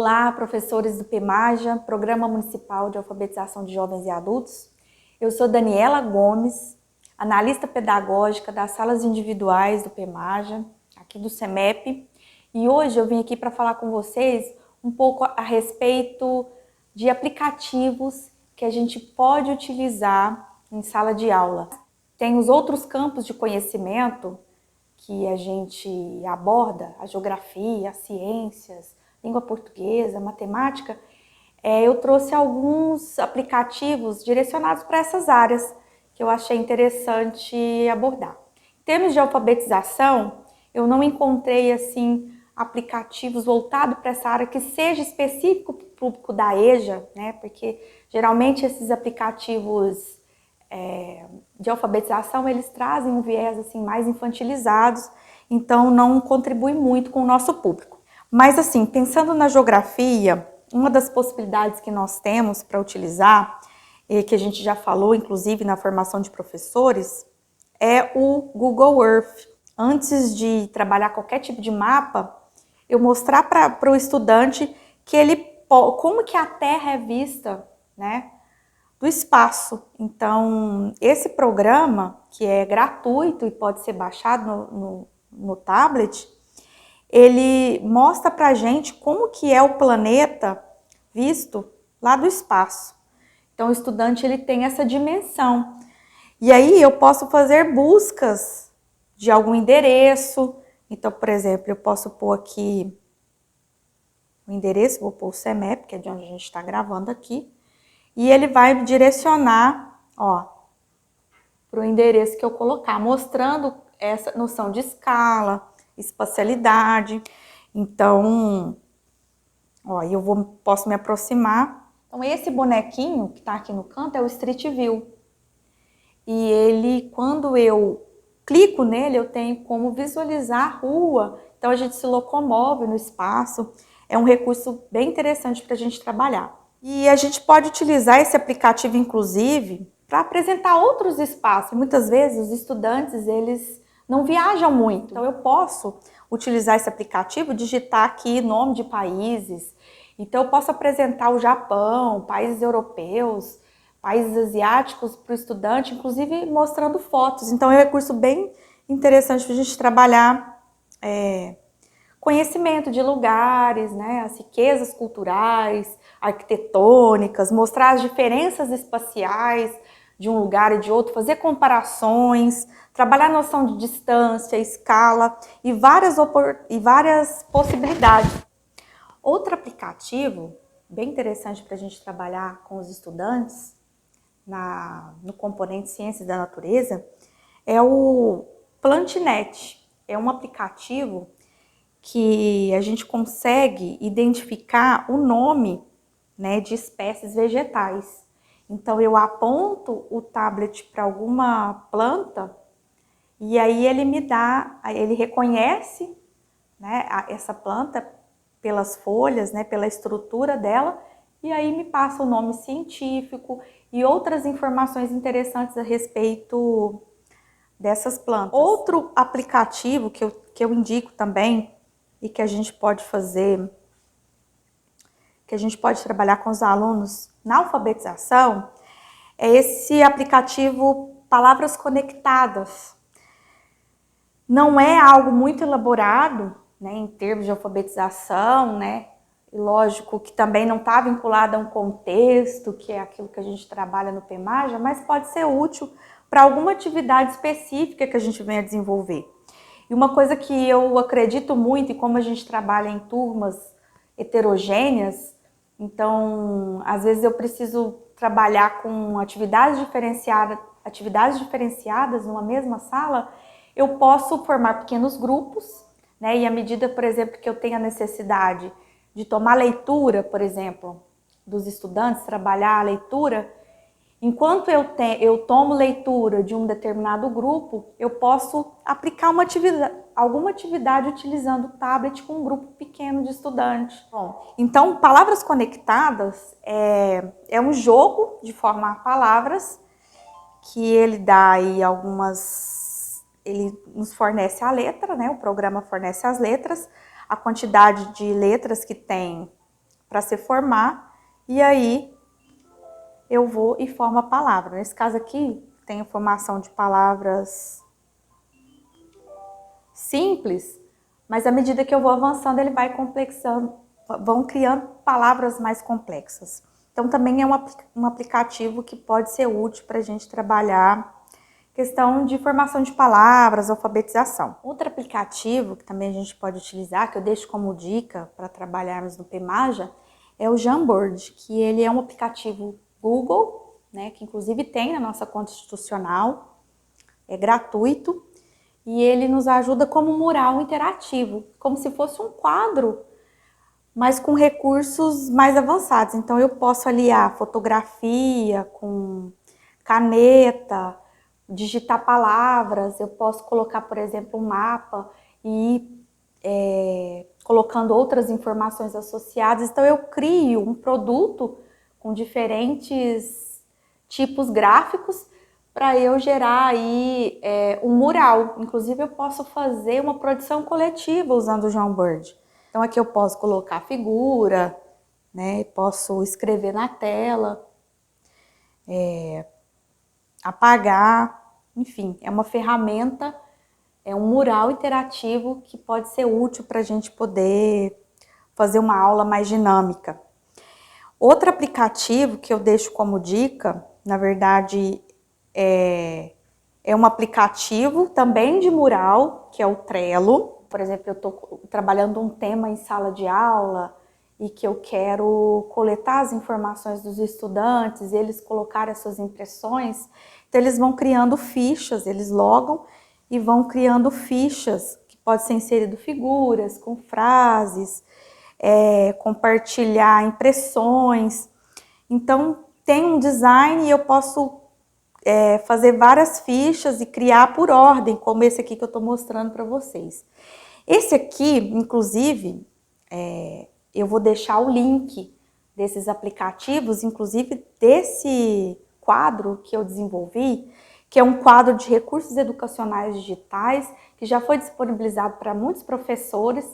Olá, professores do PEMAJA, Programa Municipal de Alfabetização de Jovens e Adultos. Eu sou Daniela Gomes, analista pedagógica das salas individuais do PEMAJA, aqui do CEMEP, e hoje eu vim aqui para falar com vocês um pouco a respeito de aplicativos que a gente pode utilizar em sala de aula. Tem os outros campos de conhecimento que a gente aborda, a geografia, as ciências, língua portuguesa, matemática. Eu trouxe alguns aplicativos direcionados para essas áreas que eu achei interessante abordar. Em termos de alfabetização, eu não encontrei assim aplicativos voltados para essa área que seja específico para o público da EJA, né? Porque geralmente esses aplicativos de alfabetização, eles trazem um viés assim, mais infantilizados, então não contribui muito com o nosso público. Mas assim, pensando na geografia, uma das possibilidades que nós temos para utilizar, que a gente já falou inclusive na formação de professores, é o Google Earth. Antes de trabalhar qualquer tipo de mapa, eu mostrar para o estudante que como que a Terra é vista, né, do espaço. Então, esse programa, que é gratuito e pode ser baixado no tablet, ele mostra para a gente como que é o planeta visto lá do espaço. Então, o estudante ele tem essa dimensão. E aí eu posso fazer buscas de algum endereço. Então, por exemplo, eu posso pôr aqui o endereço, vou pôr o CEMEP, que é de onde a gente está gravando aqui. E ele vai me direcionar, ó, para o endereço que eu colocar, mostrando essa noção de escala, espacialidade. Então, ó, posso me aproximar. Então, esse bonequinho que está aqui no canto é o Street View. E ele, quando eu clico nele, eu tenho como visualizar a rua. Então, a gente se locomove no espaço. É um recurso bem interessante para a gente trabalhar. E a gente pode utilizar esse aplicativo, inclusive, para apresentar outros espaços. Muitas vezes, os estudantes, eles não viajam muito. Então, eu posso utilizar esse aplicativo, digitar aqui nome de países. Então, eu posso apresentar o Japão, países europeus, países asiáticos para o estudante, inclusive mostrando fotos. Então, é um recurso bem interessante para a gente trabalhar conhecimento de lugares, né, as riquezas culturais, arquitetônicas, mostrar as diferenças espaciais de um lugar e de outro, fazer comparações, trabalhar a noção de distância, escala e várias possibilidades. Outro aplicativo bem interessante para a gente trabalhar com os estudantes no componente Ciências da Natureza é o PlantNet. É um aplicativo que a gente consegue identificar o nome, né, de espécies vegetais. Então, eu aponto o tablet para alguma planta e aí ele reconhece, né, essa planta pelas folhas, né, pela estrutura dela, e aí me passa o nome científico e outras informações interessantes a respeito dessas plantas. Outro aplicativo que eu indico também, e que a gente pode fazer, que a gente pode trabalhar com os alunos na alfabetização, é esse aplicativo Palavras Conectadas. Não é algo muito elaborado, né, em termos de alfabetização, né, e lógico que também não está vinculado a um contexto, que é aquilo que a gente trabalha no PEMAJA, mas pode ser útil para alguma atividade específica que a gente venha desenvolver. E uma coisa que eu acredito muito, e como a gente trabalha em turmas heterogêneas, então, às vezes eu preciso trabalhar com atividades diferenciadas numa mesma sala, eu posso formar pequenos grupos, né? E à medida, por exemplo, que eu tenho a necessidade de tomar leitura, por exemplo, dos estudantes, trabalhar a leitura, enquanto eu tomo leitura de um determinado grupo, eu posso aplicar alguma atividade utilizando o tablet com um grupo pequeno de estudantes. Bom, então, Palavras Conectadas é um jogo de formar palavras que ele dá aí ele nos fornece a letra, né? O programa fornece as letras, a quantidade de letras que tem para se formar, e aí eu vou e formo a palavra. Nesse caso aqui, tem a formação de palavras simples, mas à medida que eu vou avançando, ele vai complexando, vão criando palavras mais complexas. Então, também é um aplicativo que pode ser útil para a gente trabalhar questão de formação de palavras, alfabetização. Outro aplicativo que também a gente pode utilizar, que eu deixo como dica para trabalharmos no PEMAJA, é o Jamboard, que ele é um aplicativo Google, né, que inclusive tem na nossa conta institucional, é gratuito, e ele nos ajuda como mural interativo, como se fosse um quadro, mas com recursos mais avançados. Então eu posso aliar fotografia com caneta, digitar palavras, eu posso colocar, por exemplo, um mapa e colocando outras informações associadas. Então eu crio um produto com diferentes tipos gráficos para eu gerar aí um mural. Inclusive eu posso fazer uma produção coletiva usando o Jamboard. Então aqui eu posso colocar figura, né? Posso escrever na tela, apagar, enfim, é uma ferramenta, é um mural interativo que pode ser útil para a gente poder fazer uma aula mais dinâmica. Outro aplicativo que eu deixo como dica, na verdade, é um aplicativo também de mural, que é o Trello. Por exemplo, eu estou trabalhando um tema em sala de aula e que eu quero coletar as informações dos estudantes, eles colocarem as suas impressões. Então, eles vão criando fichas, eles logam e vão criando fichas, que pode ser inserido figuras, com frases, compartilhar impressões. Então, tem um design e eu posso fazer várias fichas e criar por ordem, como esse aqui que eu estou mostrando para vocês. Esse aqui, inclusive, eu vou deixar o link desses aplicativos, inclusive desse quadro que eu desenvolvi, que é um quadro de recursos educacionais digitais, que já foi disponibilizado para muitos professores.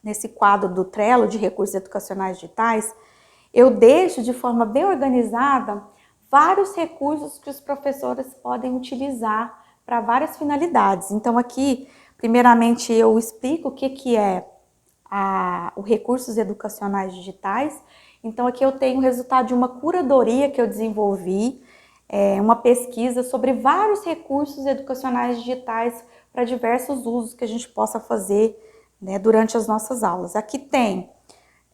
Nesse quadro do Trello de recursos educacionais digitais, eu deixo de forma bem organizada vários recursos que os professores podem utilizar para várias finalidades. Então aqui, primeiramente, eu explico o que é os recursos educacionais digitais. Então aqui eu tenho o resultado de uma curadoria que eu desenvolvi, uma pesquisa sobre vários recursos educacionais digitais para diversos usos que a gente possa fazer, né, durante as nossas aulas. Aqui tem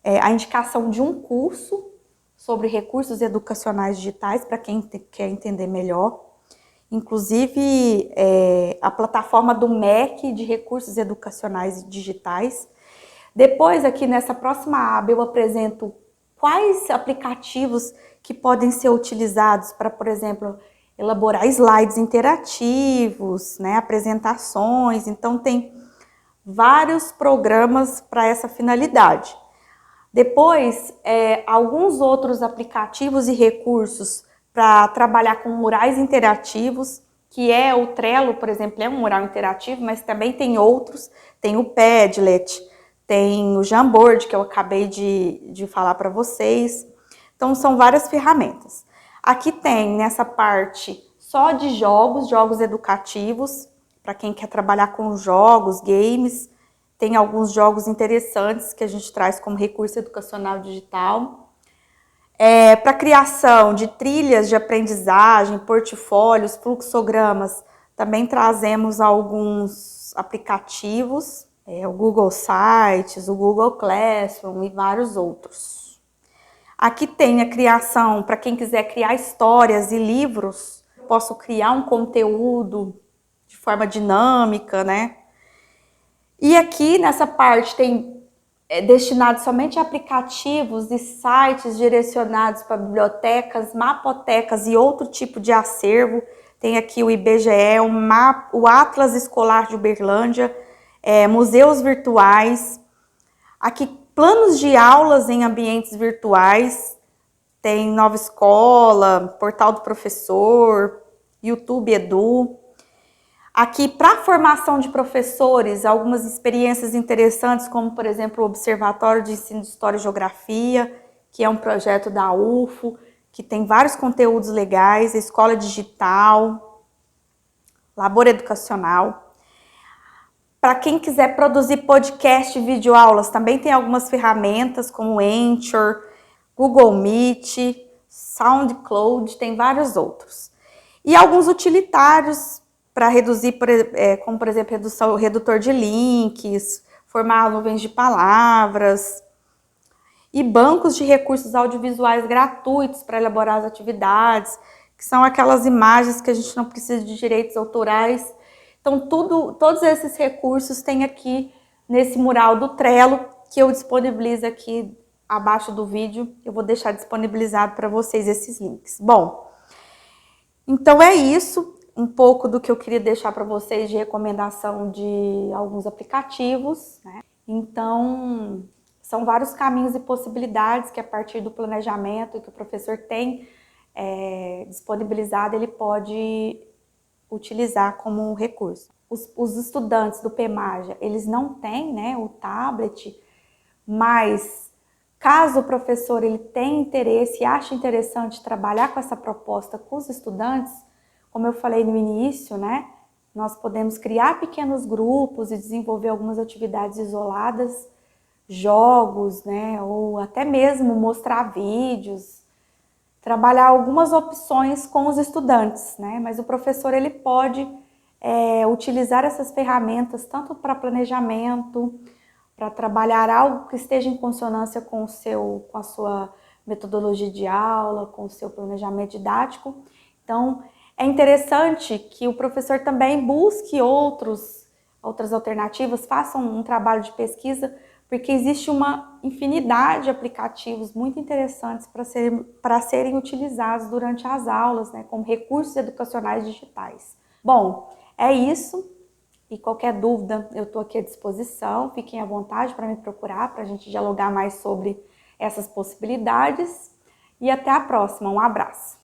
a indicação de um curso sobre recursos educacionais digitais, para quem quer entender melhor. Inclusive, a plataforma do MEC de recursos educacionais digitais. Depois, aqui nessa próxima aba, eu apresento quais aplicativos que podem ser utilizados para, por exemplo, elaborar slides interativos, né, apresentações. Então, tem vários programas para essa finalidade. Depois, alguns outros aplicativos e recursos para trabalhar com murais interativos, que é o Trello, por exemplo, é um mural interativo, mas também tem outros, tem o Padlet, tem o Jamboard, que eu acabei de falar para vocês. Então, são várias ferramentas. Aqui tem, nessa parte, só de jogos educativos, para quem quer trabalhar com jogos, games. Tem alguns jogos interessantes que a gente traz como recurso educacional digital. Para criação de trilhas de aprendizagem, portfólios, fluxogramas, também trazemos alguns aplicativos, o Google Sites, o Google Classroom e vários outros. Aqui tem a criação, para quem quiser criar histórias e livros, posso criar um conteúdo de forma dinâmica, né? E aqui nessa parte tem destinado somente a aplicativos e sites direcionados para bibliotecas, mapotecas e outro tipo de acervo. Tem aqui o IBGE, o Atlas Escolar de Uberlândia, museus virtuais. Aqui planos de aulas em ambientes virtuais. Tem Nova Escola, Portal do Professor, YouTube Edu. Aqui, para a formação de professores, algumas experiências interessantes, como, por exemplo, o Observatório de Ensino de História e Geografia, que é um projeto da UFO, que tem vários conteúdos legais, a Escola Digital, Labor Educacional. Para quem quiser produzir podcast e videoaulas, também tem algumas ferramentas, como Anchor, Google Meet, SoundCloud, tem vários outros. E alguns utilitários, para reduzir, como por exemplo, redutor de links, formar nuvens de palavras, e bancos de recursos audiovisuais gratuitos para elaborar as atividades, que são aquelas imagens que a gente não precisa de direitos autorais. Então, todos esses recursos tem aqui nesse mural do Trello, que eu disponibilizo aqui abaixo do vídeo. Eu vou deixar disponibilizado para vocês esses links. Bom, então é isso. Um pouco do que eu queria deixar para vocês de recomendação de alguns aplicativos, né? Então, são vários caminhos e possibilidades que a partir do planejamento que o professor tem disponibilizado, ele pode utilizar como recurso. Os estudantes do PEMAJA, eles não têm, né, o tablet, mas caso o professor ele tenha interesse e ache interessante trabalhar com essa proposta com os estudantes, como eu falei no início, né, nós podemos criar pequenos grupos e desenvolver algumas atividades isoladas, jogos, né, ou até mesmo mostrar vídeos, trabalhar algumas opções com os estudantes, né, mas o professor ele pode utilizar essas ferramentas tanto para planejamento, para trabalhar algo que esteja em consonância com a sua metodologia de aula, com o seu planejamento didático. Então, é interessante que o professor também busque outras alternativas, faça um trabalho de pesquisa, porque existe uma infinidade de aplicativos muito interessantes para serem utilizados durante as aulas, né, como recursos educacionais digitais. Bom, é isso. E qualquer dúvida, eu estou aqui à disposição. Fiquem à vontade para me procurar, para a gente dialogar mais sobre essas possibilidades. E até a próxima. Um abraço.